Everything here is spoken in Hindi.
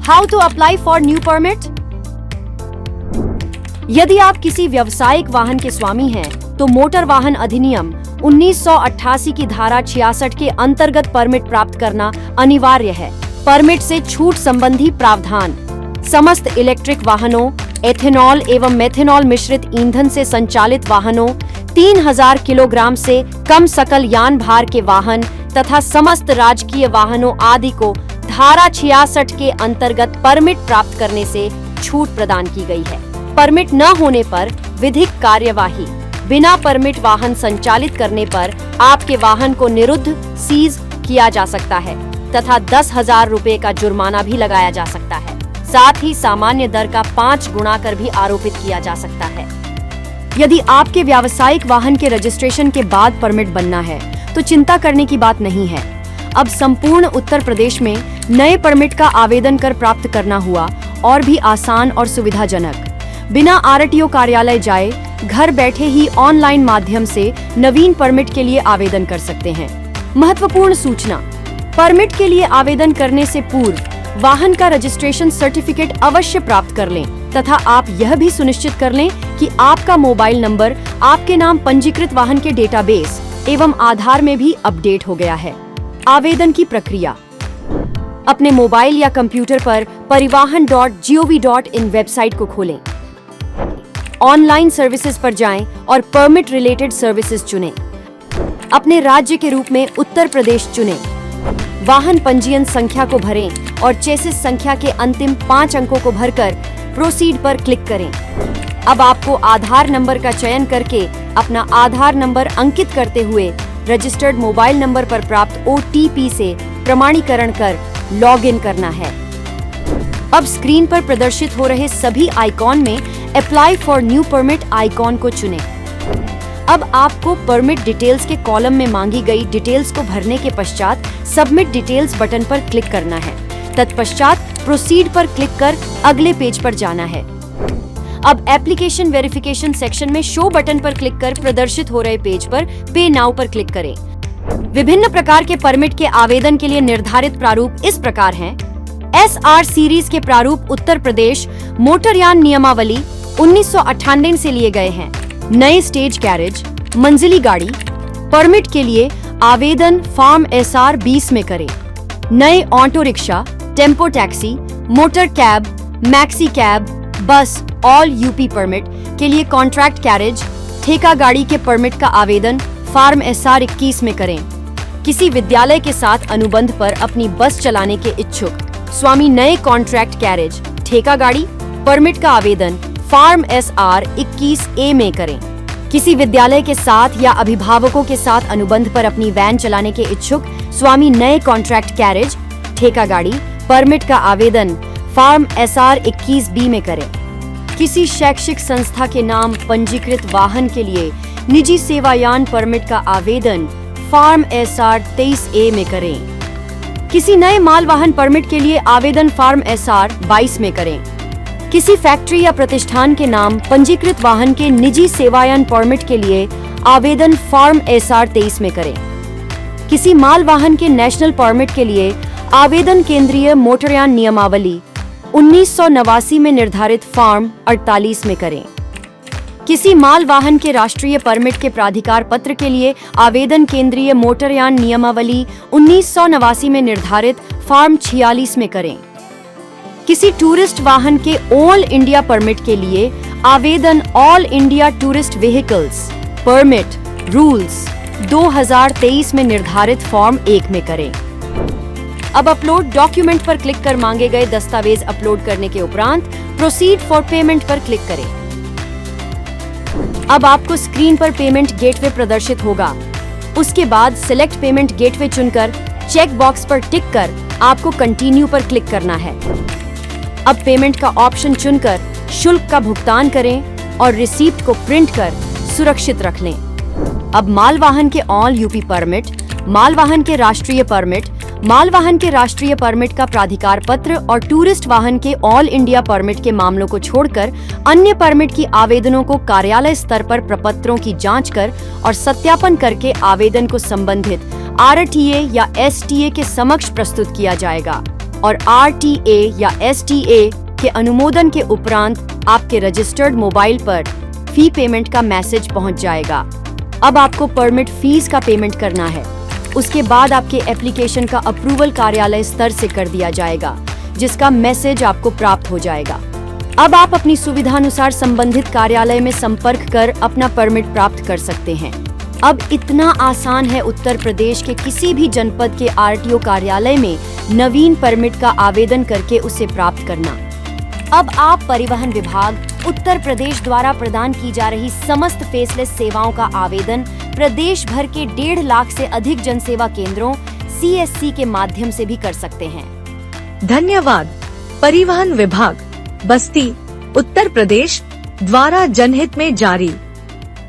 How to apply for new permit? यदि आप किसी व्यावसायिक वाहन के स्वामी हैं, तो मोटर वाहन अधिनियम 1988 की धारा 66 के अंतर्गत परमिट प्राप्त करना अनिवार्य है। परमिट से छूट संबंधी प्रावधान: समस्त इलेक्ट्रिक वाहनों, एथेनॉल एवं मेथेनॉल मिश्रित ईंधन से संचालित वाहनों, 3000 किलोग्राम से कम सकल यान भार के वाहन तथा समस्त राजकीय वाहनों आदि को धारा 66 के अंतर्गत परमिट प्राप्त करने से छूट प्रदान की गई है। परमिट न होने पर विधिक कार्यवाही: बिना परमिट वाहन संचालित करने पर आपके वाहन को निरुद्ध, सीज किया जा सकता है तथा 10,000 रुपए का जुर्माना भी लगाया जा सकता है। साथ ही सामान्य दर का 5 गुना कर भी आरोपित किया जा सकता है। यदि आपके व्यावसायिक वाहन के रजिस्ट्रेशन के बाद परमिट बनना है, तो चिंता करने की बात नहीं है। अब संपूर्ण उत्तर प्रदेश में नए परमिट का आवेदन कर प्राप्त करना हुआ और भी आसान और सुविधाजनक। बिना आरटीओ कार्यालय जाए घर बैठे ही ऑनलाइन माध्यम से नवीन परमिट के लिए आवेदन कर सकते हैं। महत्वपूर्ण सूचना: परमिट के लिए आवेदन करने से पूर्व वाहन का रजिस्ट्रेशन सर्टिफिकेट अवश्य प्राप्त कर लें तथा आप यह भी सुनिश्चित कर लें कि आपका मोबाइल नंबर आपके नाम पंजीकृत वाहन के डेटाबेस एवं आधार में भी अपडेट हो गया है। आवेदन की प्रक्रिया: अपने मोबाइल या कंप्यूटर पर परिवाहन.gov.in वेबसाइट को खोलें। ऑनलाइन सर्विसेज पर जाएं और परमिट रिलेटेड सर्विसेज चुनें। अपने राज्य के रूप में उत्तर प्रदेश चुनें। वाहन पंजीयन संख्या को भरें और चेसिस संख्या के अंतिम 5 अंकों को भरकर प्रोसीड पर क्लिक करें। अब आपको आधार नंबर का चयन करके अपना आधार नंबर अंकित करते हुए रजिस्टर्ड मोबाइल नंबर पर प्राप्त OTP से प्रमाणीकरण कर लॉग इन करना है। अब स्क्रीन पर प्रदर्शित हो रहे सभी आइकॉन में apply for new permit icon को चुनें। अब आपको परमिट डिटेल्स के कॉलम में मांगी गई डिटेल्स को भरने के पश्चात सबमिट डिटेल्स बटन पर क्लिक करना है। तत्पश्चात प्रोसीड पर क्लिक कर अगले पेज पर जाना है। अब एप्लीकेशन वेरिफिकेशन सेक्शन में शो बटन पर क्लिक कर प्रदर्शित हो रहे पेज पर पे नाउ पर क्लिक करें। विभिन्न प्रकार के परमिट के आवेदन के लिए निर्धारित प्रारूप इस प्रकार हैं। SR सीरीज के प्रारूप उत्तर प्रदेश मोटरयान नियमावली 1998 से लिए गए हैं। नए स्टेज कैरेज, मंजिली गाड़ी परमिट के लिए आवेदन फॉर्म SR 20 में करें। नए auto rickshaw, tempo taxi, motor cab, maxi cab, बस ऑल यूपी परमिट के लिए कॉन्ट्रैक्ट कैरेज, ठेका गाड़ी के परमिट का आवेदन फॉर्म SR 21 में करें। किसी विद्यालय के साथ अनुबंध पर अपनी बस चलाने के इच्छुक स्वामी नए कॉन्ट्रैक्ट कैरेज, ठेका गाड़ी परमिट का आवेदन फॉर्म SR 21A में करें। किसी विद्यालय के साथ या अभिभावकों के साथ अनुबंध पर अपनी वैन चलाने के इच्छुक स्वामी नए कॉन्ट्रैक्ट कैरेज, ठेका गाड़ी परमिट का आवेदन फॉर्म SR 21B में करें। किसी शैक्षिक संस्था के नाम पंजीकृत वाहन के लिए निजी सेवायान परमिट का आवेदन फॉर्म SR 23A में करें। किसी नए माल वाहन परमिट के लिए आवेदन फॉर्म SR 22 में करें। किसी फैक्ट्री या प्रतिष्ठान के नाम पंजीकृत वाहन के निजी सेवायान परमिट के लिए आवेदन फॉर्म SR 23 में करें। किसी माल वाहन के नेशनल परमिट के लिए आवेदन केंद्रीय मोटरयान नियमावली 1989 में निर्धारित फॉर्म 48 में करें। किसी माल वाहन के राष्ट्रीय परमिट के प्राधिकार पत्र के लिए आवेदन केंद्रीय मोटरयान नियमावली 1989 में निर्धारित फॉर्म 46 में करें। किसी टूरिस्ट वाहन के ऑल इंडिया परमिट के लिए आवेदन all India tourist vehicles permit rules 2023 में निर्धारित फॉर्म 1 में करें। अब अपलोड डॉक्यूमेंट पर क्लिक कर मांगे गए दस्तावेज अपलोड करने के उपरांत प्रोसीड फॉर पेमेंट पर क्लिक करें। अब आपको स्क्रीन पर पेमेंट गेटवे प्रदर्शित होगा। उसके बाद सिलेक्ट पेमेंट गेटवे चुनकर चेक बॉक्स पर टिक कर आपको कंटिन्यू पर क्लिक करना है। अब पेमेंट का ऑप्शन चुनकर शुल्क का भुगतान करें और रिसीप्ट को प्रिंट कर सुरक्षित रख लें। अब माल वाहन के ऑल यूपी परमिट, माल वाहन के राष्ट्रीय परमिट, माल वाहन के राष्ट्रीय परमिट का प्राधिकार पत्र और टूरिस्ट वाहन के ऑल इंडिया परमिट के मामलों को छोड़कर अन्य परमिट की आवेदनों को कार्यालय स्तर पर प्रपत्रों की जांच कर और सत्यापन करके आवेदन को संबंधित RTA या STA के समक्ष प्रस्तुत किया जाएगा। और RTA या STA के अनुमोदन के उपरांत आपके रजिस्टर्ड मोबाइल पर फी पेमेंट का मैसेज पहुंच जाएगा। अब आपको परमिट फीस का पेमेंट करना है। उसके बाद आपके एप्लीकेशन का अप्रूवल कार्यालय स्तर से कर दिया जाएगा, जिसका मैसेज आपको प्राप्त हो जाएगा। अब आप अपनी सुविधानुसार संबंधित कार्यालय में संपर्क कर अपना परमिट प्राप्त कर सकते हैं। अब इतना आसान है उत्तर प्रदेश के किसी भी जनपद के RTO कार्यालय में नवीन परमिट का आवेदन करके उसे प्राप्त करना। अब आप परिवहन विभाग उत्तर प्रदेश द्वारा प्रदान की जा रही समस्त फेसलेस सेवाओं का आवेदन प्रदेश भर के 1.5 लाख से अधिक जनसेवा केंद्रों CSC के माध्यम से भी कर सकते हैं। धन्यवाद। परिवहन विभाग, बस्ती, उत्तर प्रदेश द्वारा जनहित में जारी।